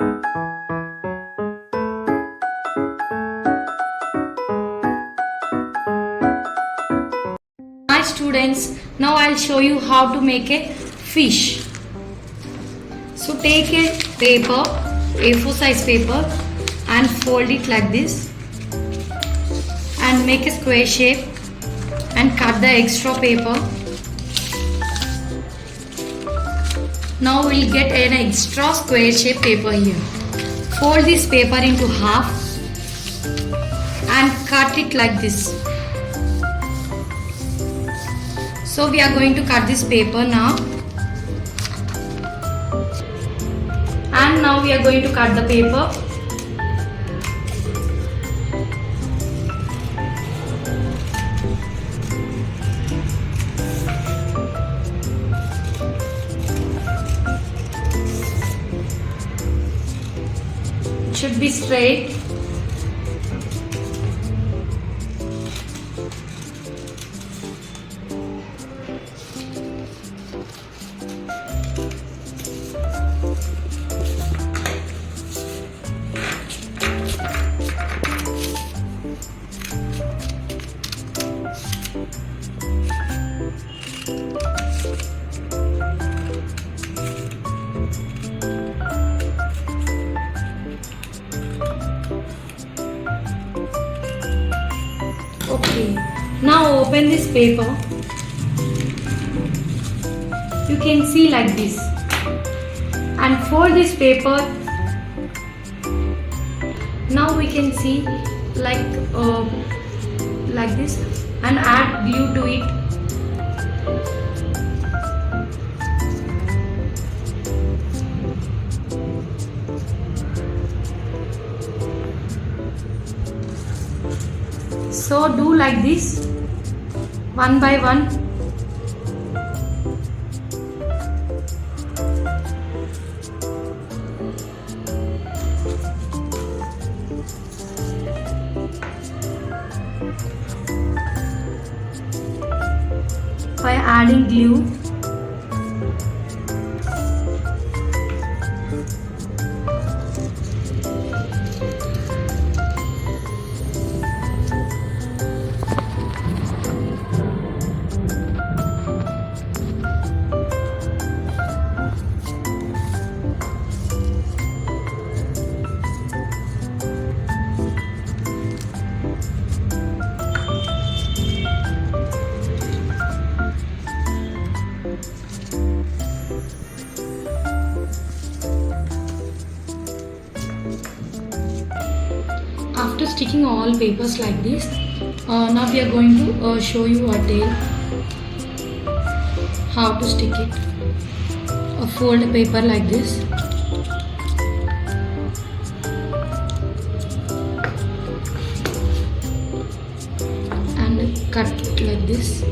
Hi students, now I'll show you how to make a fish. So take a paper, A4 size paper, and fold it like this and make a square shape and cut the extra paper. Now we'll get an extra square shape paper here. Fold this paper into half and cut it like this. So we are going to cut this paper now. And now we are going to cut the paper. It should be straight. Okay, now open this paper. You can see like this, and fold this paper. Now we can see like this, and add glue to it. So do like this, one by one. By adding glue. After sticking all papers like this, now we are going to show you a tail, how to stick it. Fold a paper like this, and cut it like this.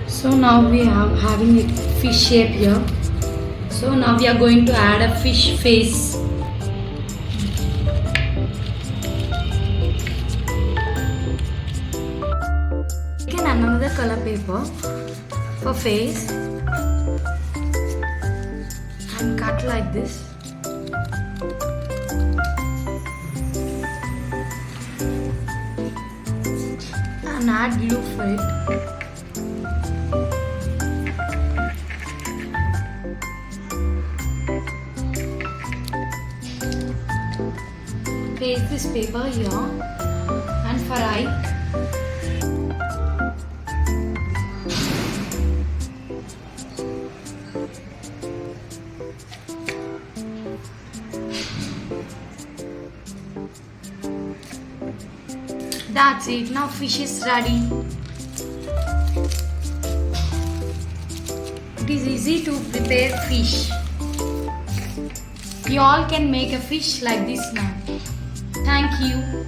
So now we are having a fish shape here. So now we are going to add a fish face. Take another color paper for face and cut like this. And add glue for it. Paste this paper here, and for eye, that's it. Now fish is ready. It is easy to prepare fish. You all can make a fish like this now. Thank you.